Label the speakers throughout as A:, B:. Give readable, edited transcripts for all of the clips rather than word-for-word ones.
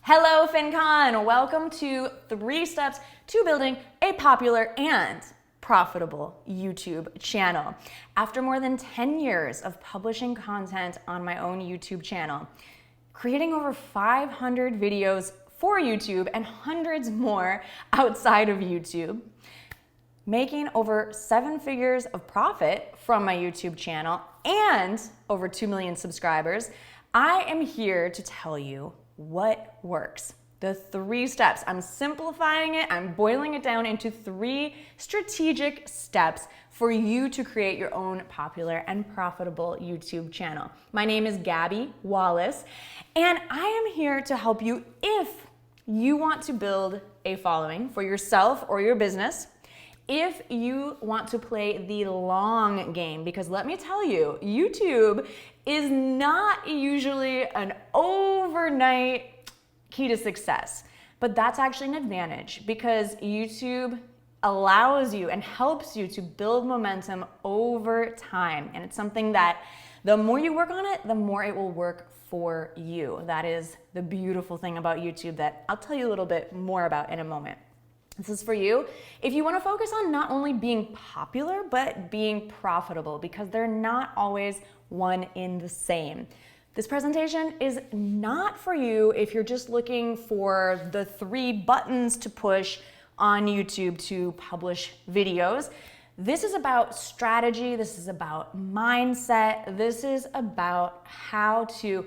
A: Hello, FinCon! Welcome to 3 steps to building a popular and profitable YouTube channel. After more than 10 years of publishing content on my own YouTube channel, creating over 500 videos for YouTube and hundreds more outside of YouTube, making over 7 figures of profit from my YouTube channel and over 2 million subscribers, I am here to tell you what works. The 3 steps. I'm simplifying it. I'm boiling it down into 3 strategic steps for you to create your own popular and profitable YouTube channel. My name is Gabby Wallace, and I am here to help you if you want to build a following for yourself or your business, if you want to play the long game, because let me tell you, YouTube is not usually an overnight key to success, but that's actually an advantage because YouTube allows you and helps you to build momentum over time. And it's something that the more you work on it, the more it will work for you. That is the beautiful thing about YouTube that I'll tell you a little bit more about in a moment. This is for you if you want to focus on not only being popular, but being profitable, because they're not always one in the same. This presentation is not for you if you're just looking for the 3 buttons to push on YouTube to publish videos. This is about strategy. This is about mindset. This is about how to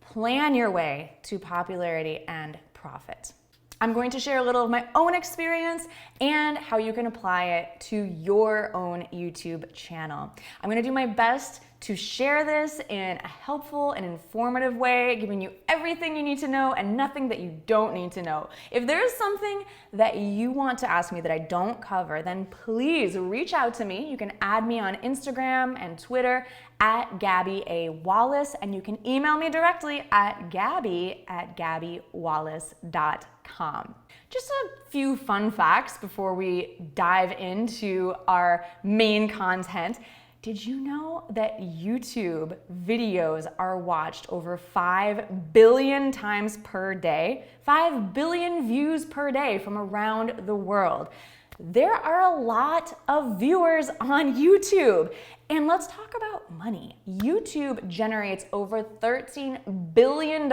A: plan your way to popularity and profit. I'm going to share a little of my own experience and how you can apply it to your own YouTube channel. I'm going to do my best to share this in a helpful and informative way, giving you everything you need to know and nothing that you don't need to know. If there's something that you want to ask me that I don't cover, then please reach out to me. You can add me on Instagram and Twitter at Gabby A. Wallace, and you can email me directly at gabby@gabbywallace.com. Just a few fun facts before we dive into our main content. Did you know that YouTube videos are watched over 5 billion times per day? 5 billion views per day from around the world. There are a lot of viewers on YouTube. And let's talk about money. YouTube generates over $13 billion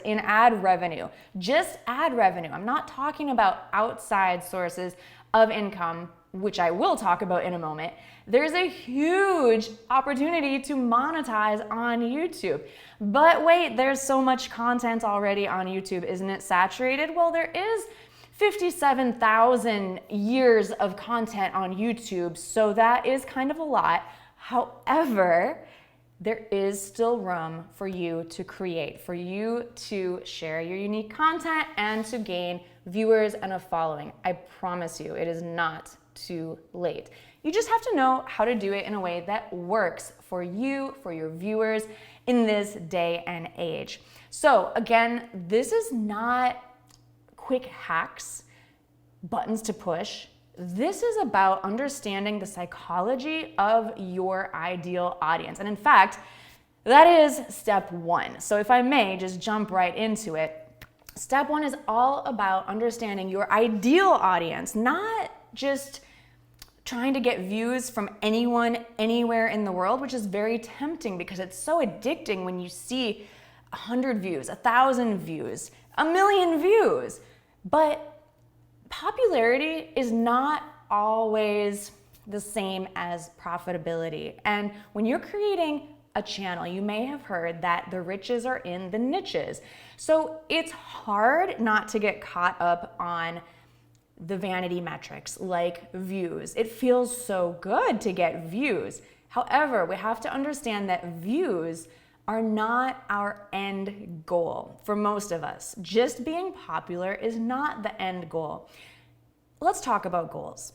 A: in ad revenue. Just ad revenue. I'm not talking about outside sources of income, which I will talk about in a moment. There's a huge opportunity to monetize on YouTube. But wait, there's so much content already on YouTube. Isn't it saturated? Well, there is 57,000 years of content on YouTube, so that is kind of a lot. However, there is still room for you to create, for you to share your unique content and to gain viewers and a following. I promise you, it is not too late. You just have to know how to do it in a way that works for you, for your viewers in this day and age. So again, this is not quick hacks, buttons to push. This is about understanding the psychology of your ideal audience. And in fact, that is step 1. So if I may just jump right into it, step 1 is all about understanding your ideal audience, not just trying to get views from anyone, anywhere in the world, which is very tempting because it's so addicting when you see 100 views, 1,000 views, 1 million views. But popularity is not always the same as profitability. And when you're creating a channel, you may have heard that the riches are in the niches. So it's hard not to get caught up on the vanity metrics like views. It feels so good to get views. However, we have to understand that views are not our end goal for most of us. Just being popular is not the end goal. Let's talk about goals.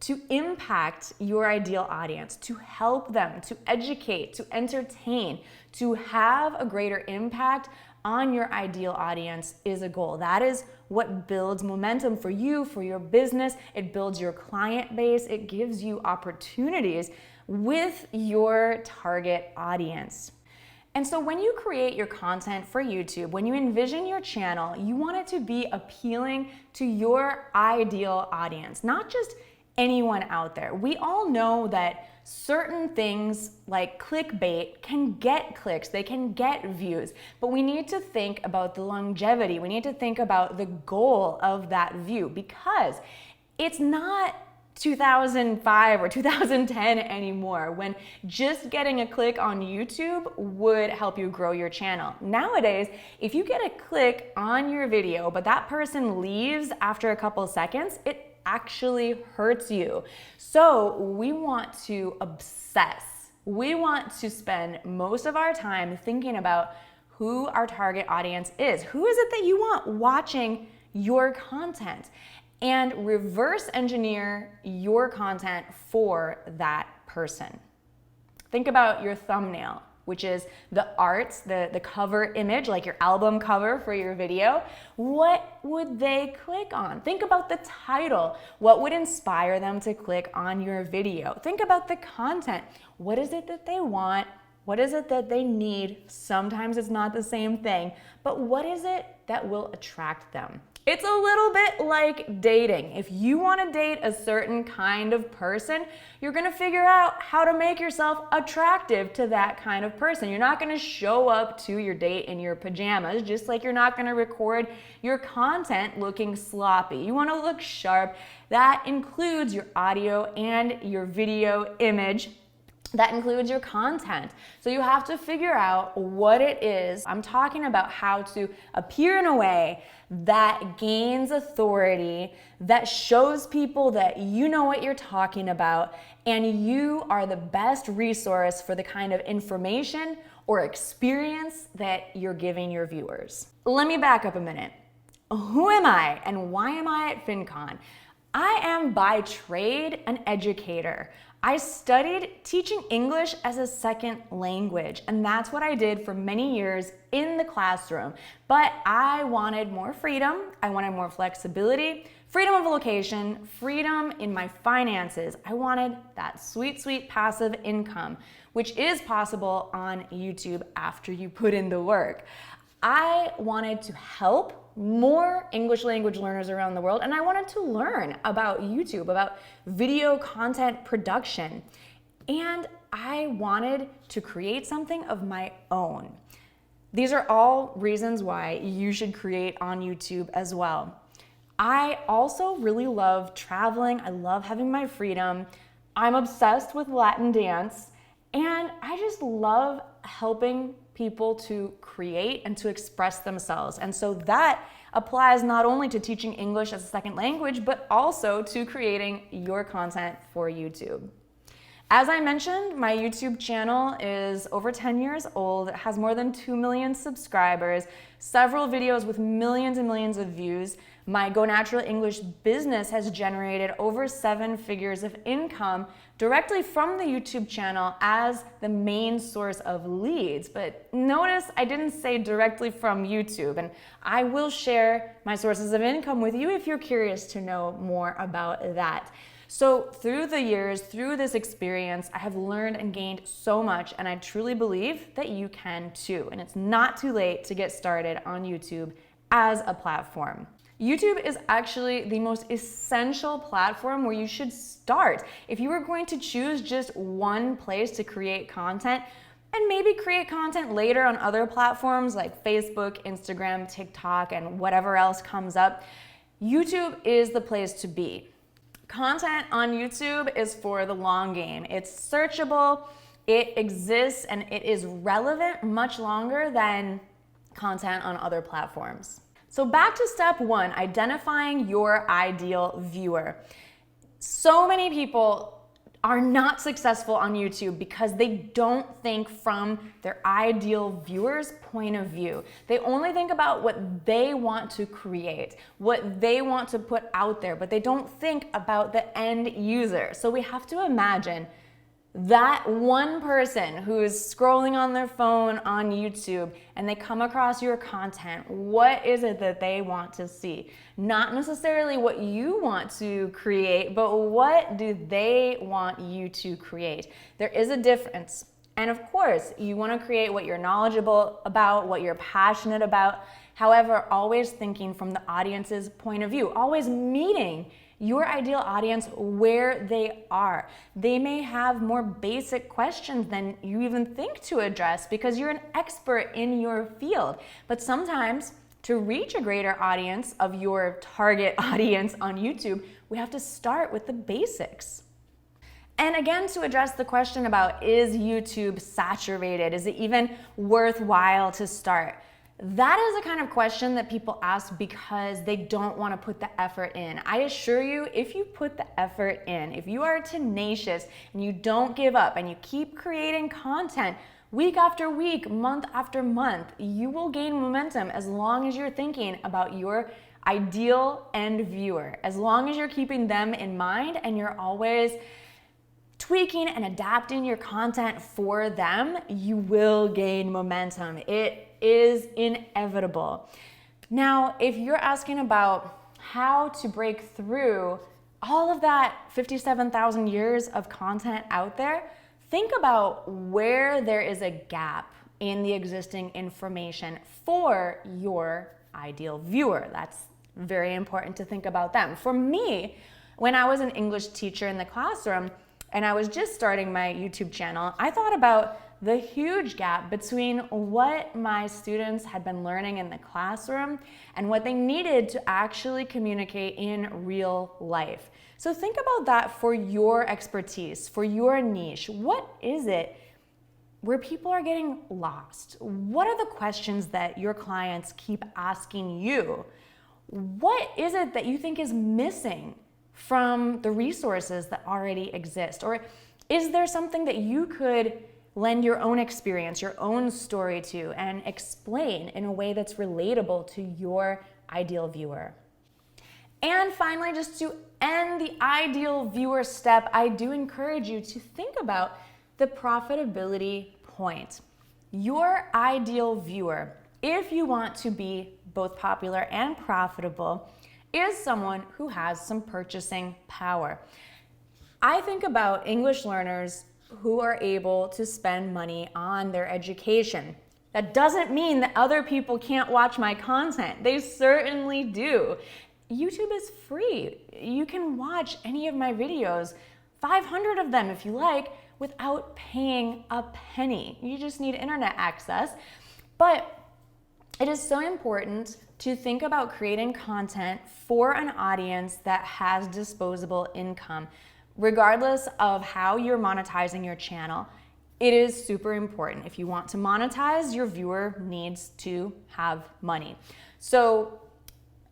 A: To impact your ideal audience, to help them, to educate, to entertain, to have a greater impact on your ideal audience is a goal. That is what builds momentum for you, for your business. It builds your client base. It gives you opportunities with your target audience. And so when you create your content for YouTube, when you envision your channel, you want it to be appealing to your ideal audience, not just anyone out there. We all know that certain things like clickbait can get clicks, they can get views, but we need to think about the longevity. We need to think about the goal of that view, because it's not 2005 or 2010 anymore when just getting a click on YouTube would help you grow your channel. Nowadays, if you get a click on your video, but that person leaves after a couple seconds, it actually hurts you. So we want to obsess. We want to spend most of our time thinking about who our target audience is. Who is it that you want watching your content? And reverse engineer your content for that person. Think about your thumbnail, which is the art, the cover image, like your album cover for your video. What would they click on? Think about the title. What would inspire them to click on your video? Think about the content. What is it that they want? What is it that they need? Sometimes it's not the same thing, but what is it that will attract them? It's a little bit like dating. If you want to date a certain kind of person, you're going to figure out how to make yourself attractive to that kind of person. You're not going to show up to your date in your pajamas, just like you're not going to record your content looking sloppy. You want to look sharp. That includes your audio and your video image. That includes your content. So you have to figure out what it is. I'm talking about how to appear in a way that gains authority, that shows people that you know what you're talking about, and you are the best resource for the kind of information or experience that you're giving your viewers. Let me back up a minute. Who am I and why am I at FinCon? I am by trade an educator. I studied teaching English as a second language, and that's what I did for many years in the classroom. But I wanted more freedom, I wanted more flexibility, freedom of location, freedom in my finances. I wanted that sweet, sweet passive income, which is possible on YouTube after you put in the work. I wanted to help more English language learners around the world, and I wanted to learn about YouTube, about video content production, and I wanted to create something of my own. These are all reasons why you should create on YouTube as well. I also really love traveling. I love having my freedom. I'm obsessed with Latin dance, and I just love helping people to create and to express themselves. And so that applies not only to teaching English as a second language, but also to creating your content for YouTube. As I mentioned, my YouTube channel is over 10 years old. It has more than 2 million subscribers, several videos with millions and millions of views. My Go Natural English business has generated over 7 figures of income directly from the YouTube channel as the main source of leads. But notice I didn't say directly from YouTube, and I will share my sources of income with you if you're curious to know more about that. So through the years, through this experience, I have learned and gained so much, and I truly believe that you can too. And it's not too late to get started on YouTube as a platform. YouTube is actually the most essential platform where you should start. If you were going to choose just one place to create content, and maybe create content later on other platforms like Facebook, Instagram, TikTok, and whatever else comes up, YouTube is the place to be. Content on YouTube is for the long game. It's searchable, it exists, and it is relevant much longer than content on other platforms. So back to step 1, identifying your ideal viewer. So many people are not successful on YouTube because they don't think from their ideal viewer's point of view. They only think about what they want to create, what they want to put out there, but they don't think about the end user. So we have to imagine that one person who is scrolling on their phone on YouTube and they come across your content. What is it that they want to see? Not necessarily what you want to create, but what do they want you to create? There is a difference. And of course, you want to create what you're knowledgeable about, what you're passionate about. However, always thinking from the audience's point of view, always meeting your ideal audience where they are. They may have more basic questions than you even think to address because you're an expert in your field. But sometimes to reach a greater audience of your target audience on YouTube, we have to start with the basics. And again, to address the question about, is YouTube saturated? Is it even worthwhile to start? That is the kind of question that people ask because they don't want to put the effort in. I assure you, if you put the effort in, if you are tenacious and you don't give up and you keep creating content week after week, month after month, you will gain momentum as long as you're thinking about your ideal end viewer. As long as you're keeping them in mind and you're always tweaking and adapting your content for them, you will gain momentum. It is inevitable. Now, if you're asking about how to break through all of that 57,000 years of content out there, think about where there is a gap in the existing information for your ideal viewer. That's very important to think about them. For me, when I was an English teacher in the classroom, and I was just starting my YouTube channel, I thought about the huge gap between what my students had been learning in the classroom and what they needed to actually communicate in real life. So think about that for your expertise, for your niche. What is it where people are getting lost? What are the questions that your clients keep asking you? What is it that you think is missing from the resources that already exist? Or is there something that you could lend your own experience, your own story to, and explain in a way that's relatable to your ideal viewer? And finally, just to end the ideal viewer step, I do encourage you to think about the profitability point. Your ideal viewer, if you want to be both popular and profitable, is someone who has some purchasing power. I think about English learners who are able to spend money on their education. That doesn't mean that other people can't watch my content. They certainly do. YouTube is free. You can watch any of my videos, 500 of them if you like, without paying a penny. You just need internet access. But it is so important to think about creating content for an audience that has disposable income. Regardless of how you're monetizing your channel, it is super important. If you want to monetize, your viewer needs to have money. So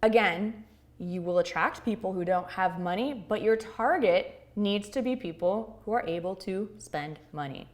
A: again, you will attract people who don't have money, but your target needs to be people who are able to spend money.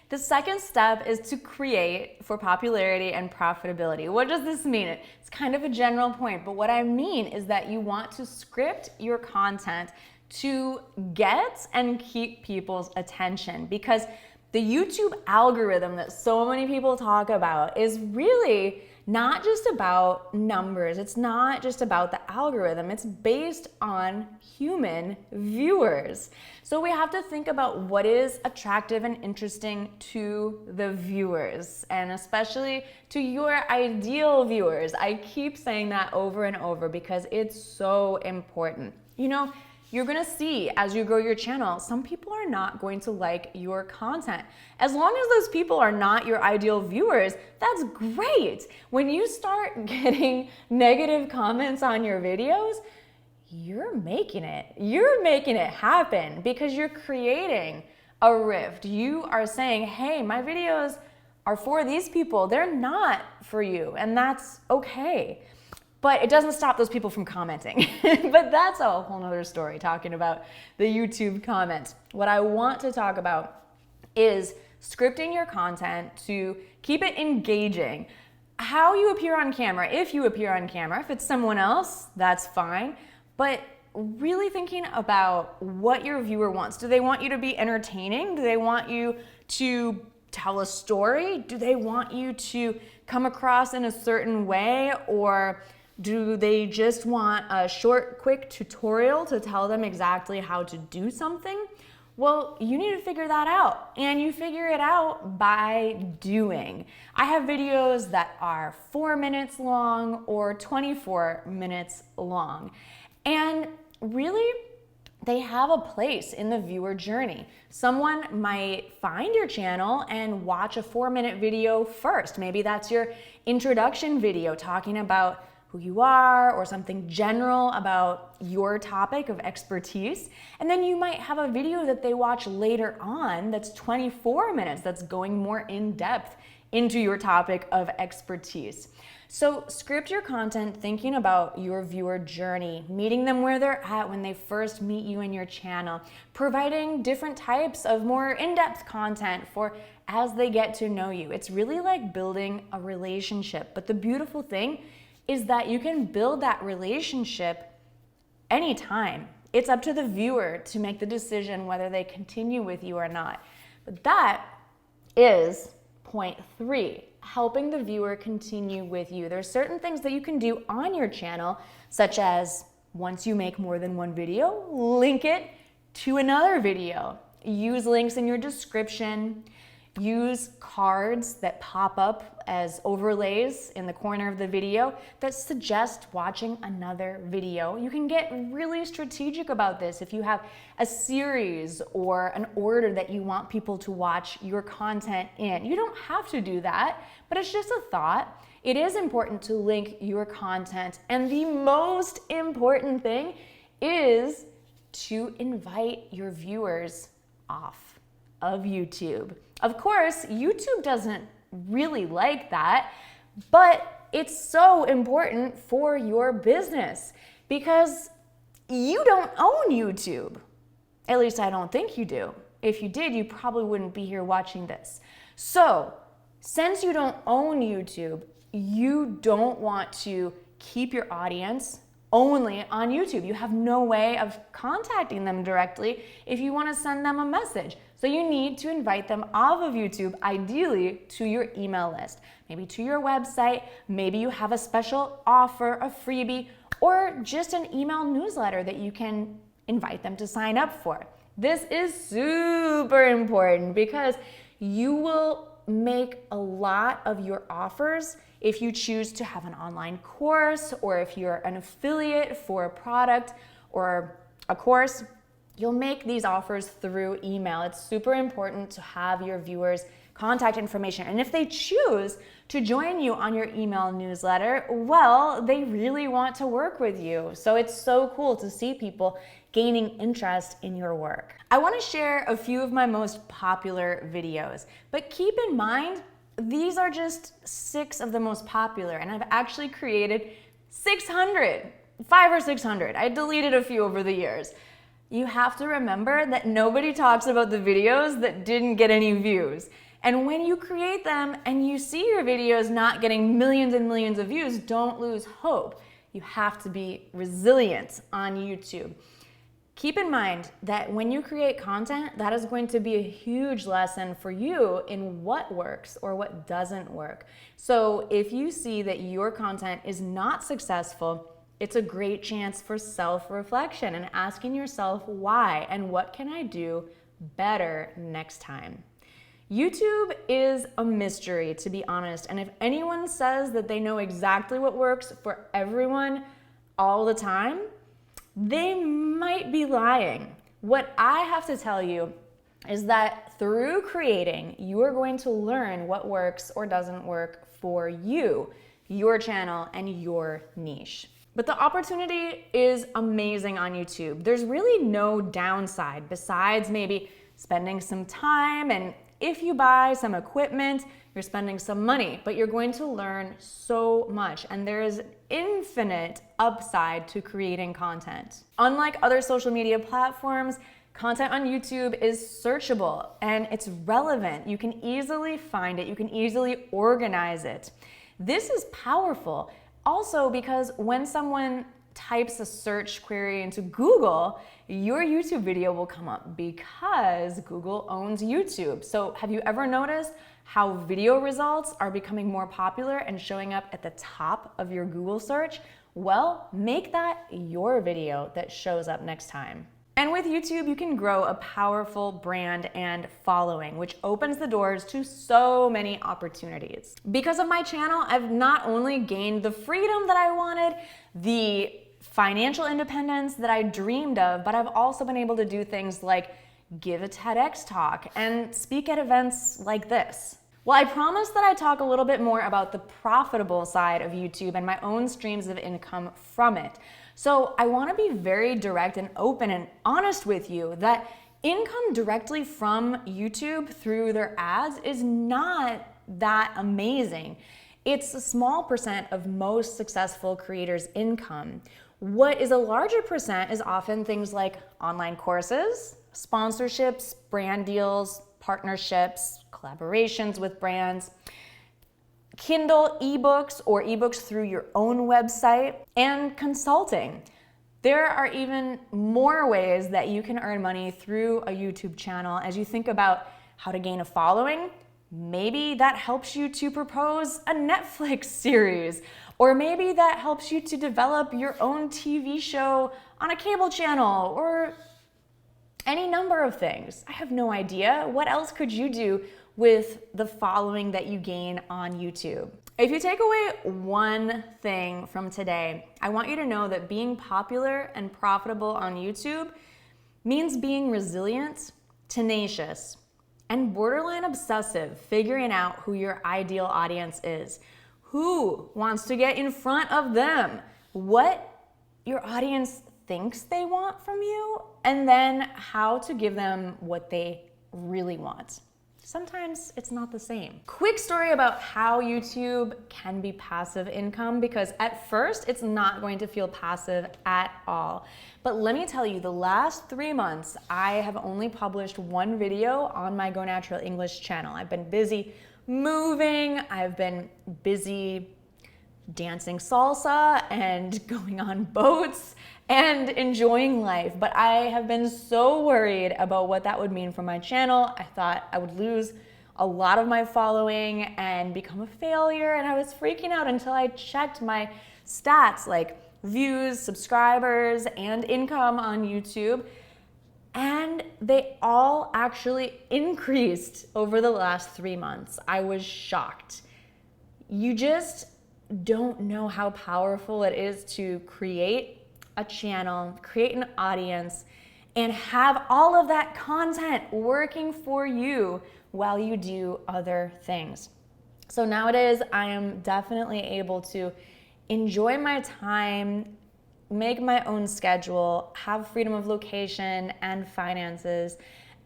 A: The second step is to create for popularity and profitability. What does this mean? It's kind of a general point, but what I mean is that you want to script your content to get and keep people's attention, because the YouTube algorithm that so many people talk about is really not just about numbers. It's not just about the algorithm. It's based on human viewers. So we have to think about what is attractive and interesting to the viewers, and especially to your ideal viewers. I keep saying that over and over because it's so important. You know, you're gonna see as you grow your channel, some people are not going to like your content. As long as those people are not your ideal viewers, that's great. When you start getting negative comments on your videos, you're making it. You're making it happen because you're creating a rift. You are saying, hey, my videos are for these people. They're not for you, and that's okay. But it doesn't stop those people from commenting. But that's a whole nother story, talking about the YouTube comments. What I want to talk about is scripting your content to keep it engaging. How you appear on camera, if you appear on camera, if it's someone else, that's fine. But really thinking about what your viewer wants. Do they want you to be entertaining? Do they want you to tell a story? Do they want you to come across in a certain way? Or do they just want a short, quick tutorial to tell them exactly how to do something? Well, you need to figure that out, and you figure it out by doing. I have videos that are 4 minutes long or 24 minutes long, and really, they have a place in the viewer journey. Someone might find your channel and watch a 4-minute video first. Maybe that's your introduction video talking about who you are or something general about your topic of expertise. And then you might have a video that they watch later on that's 24 minutes, that's going more in depth into your topic of expertise. So script your content thinking about your viewer journey, meeting them where they're at when they first meet you in your channel, providing different types of more in-depth content for as they get to know you. It's really like building a relationship. But the beautiful thing is that you can build that relationship anytime. It's up to the viewer to make the decision whether they continue with you or not. But that is point 3, helping the viewer continue with you. There's certain things that you can do on your channel, such as once you make more than one video, link it to another video. Use links in your description. Use cards that pop up as overlays in the corner of the video that suggest watching another video. You can get really strategic about this. If you have a series or an order that you want people to watch your content in, you don't have to do that, but it's just a thought. It is important to link your content, and the most important thing is to invite your viewers off of YouTube. Of course, YouTube doesn't really like that, but it's so important for your business because you don't own YouTube. At least I don't think you do. If you did, you probably wouldn't be here watching this. So, since you don't own YouTube, you don't want to keep your audience only on YouTube. You have no way of contacting them directly if you want to send them a message. So you need to invite them off of YouTube, ideally to your email list, maybe to your website, maybe you have a special offer, a freebie, or just an email newsletter that you can invite them to sign up for. This is super important because you will make a lot of your offers if you choose to have an online course, or if you're an affiliate for a product or a course. You'll make these offers through email. It's super important to have your viewers' contact information. And if they choose to join you on your email newsletter, well, they really want to work with you. So it's so cool to see people gaining interest in your work. I want to share a few of my most popular videos, but keep in mind, these are just 6 of the most popular, and I've actually created 600, 500 or 600. I deleted a few over the years. You have to remember that nobody talks about the videos that didn't get any views. And when you create them and you see your videos not getting millions and millions of views, don't lose hope. You have to be resilient on YouTube. Keep in mind that when you create content, that is going to be a huge lesson for you in what works or what doesn't work. So if you see that your content is not successful, it's a great chance for self-reflection and asking yourself why and what can I do better next time. YouTube is a mystery, to be honest, and if anyone says that they know exactly what works for everyone all the time, they might be lying. What I have to tell you is that through creating, you are going to learn what works or doesn't work for you, your channel, and your niche. But the opportunity is amazing on YouTube. There's really no downside besides maybe spending some time, and if you buy some equipment, you're spending some money, but you're going to learn so much, and there is infinite upside to creating content. Unlike other social media platforms, content on YouTube is searchable and it's relevant. You can easily find it, you can easily organize it. This is powerful. Also, because when someone types a search query into Google, your YouTube video will come up because Google owns YouTube. So have you ever noticed how video results are becoming more popular and showing up at the top of your Google search? Well, make that your video that shows up next time. And with YouTube, you can grow a powerful brand and following, which opens the doors to so many opportunities. Because of my channel, I've not only gained the freedom that I wanted, the financial independence that I dreamed of, but I've also been able to do things like give a TEDx talk and speak at events like this. Well, I promised that I'd talk a little bit more about the profitable side of YouTube and my own streams of income from it. So I want to be very direct and open and honest with you that income directly from YouTube through their ads is not that amazing. It's a small percent of most successful creators' income. What is a larger percent is often things like online courses, sponsorships, brand deals, partnerships, collaborations with brands, Kindle ebooks or ebooks through your own website, and consulting. There are even more ways that you can earn money through a YouTube channel as you think about how to gain a following. Maybe that helps you to propose a Netflix series, or maybe that helps you to develop your own TV show on a cable channel, or any number of things. I have no idea. What else could you do with the following that you gain on YouTube? If you take away one thing from today, I want you to know that being popular and profitable on YouTube means being resilient, tenacious, and borderline obsessive, figuring out who your ideal audience is, who wants to get in front of them, what your audience thinks they want from you, and then how to give them what they really want. Sometimes it's not the same. Quick story about how YouTube can be passive income, because at first it's not going to feel passive at all. But let me tell you, the last 3 months, I have only published one video on my Go Natural English channel. I've been busy moving, I've been busy dancing salsa and going on boats and enjoying life. But I have been so worried about what that would mean for my channel. I thought I would lose a lot of my following and become a failure, and I was freaking out until I checked my stats like views, subscribers, and income on YouTube, and they all actually increased over the last 3 months. I was shocked. You just don't know how powerful it is to create a channel, create an audience, and have all of that content working for you while you do other things. So nowadays, I am definitely able to enjoy my time, make my own schedule, have freedom of location and finances.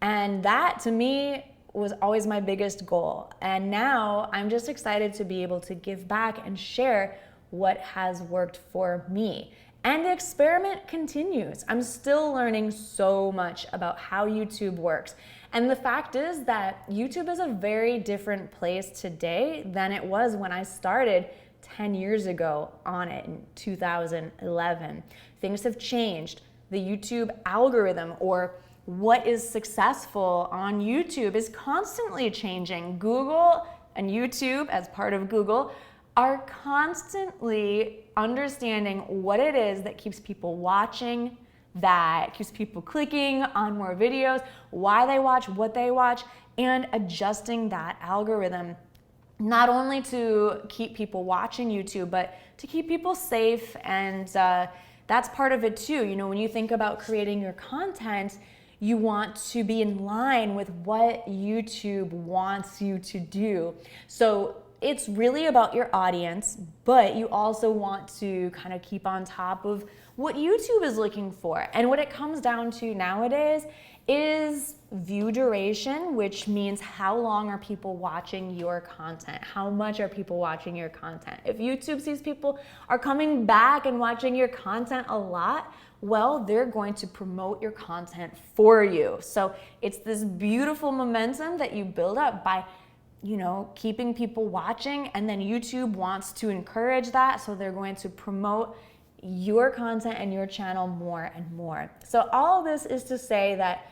A: And that to me was always my biggest goal. And now I'm just excited to be able to give back and share what has worked for me. And the experiment continues. I'm still learning so much about how YouTube works. And the fact is that YouTube is a very different place today than it was when I started 10 years ago on it in 2011. Things have changed. The YouTube algorithm, or what is successful on YouTube, is constantly changing. Google and YouTube, as part of Google, are constantly understanding what it is that keeps people watching, that keeps people clicking on more videos, why they watch, what they watch, and adjusting that algorithm, not only to keep people watching YouTube, but to keep people safe. And that's part of it too. You know, when you think about creating your content, you want to be in line with what YouTube wants you to do. So it's really about your audience, but you also want to kind of keep on top of what YouTube is looking for. And what it comes down to nowadays is view duration, which means how long are people watching your content? How much are people watching your content? If YouTube sees people are coming back and watching your content a lot, well, they're going to promote your content for you. So it's this beautiful momentum that you build up by, you know, keeping people watching, and then YouTube wants to encourage that, so they're going to promote your content and your channel more and more. So all of this is to say that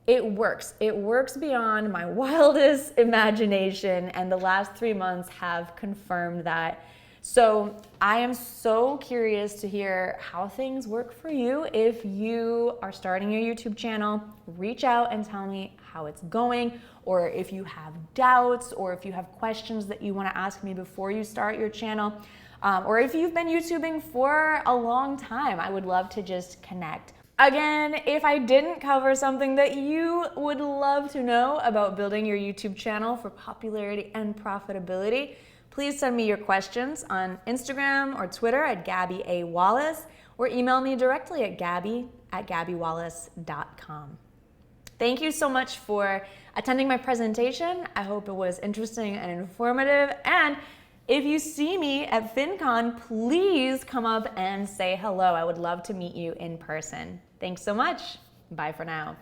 A: it works. It works beyond my wildest imagination, and the last 3 months have confirmed that. So I am so curious to hear how things work for you. If you are starting your YouTube channel, reach out and tell me how it's going, or if you have doubts, or if you have questions that you want to ask me before you start your channel, or if you've been YouTubing for a long time. I would love to just connect. Again, if I didn't cover something that you would love to know about building your YouTube channel for popularity and profitability, please send me your questions on Instagram or Twitter at Gabby A. Wallace, or email me directly at gabby@gabbywallace.com. Thank you so much for attending my presentation. I hope it was interesting and informative. And if you see me at FinCon, please come up and say hello. I would love to meet you in person. Thanks so much. Bye for now.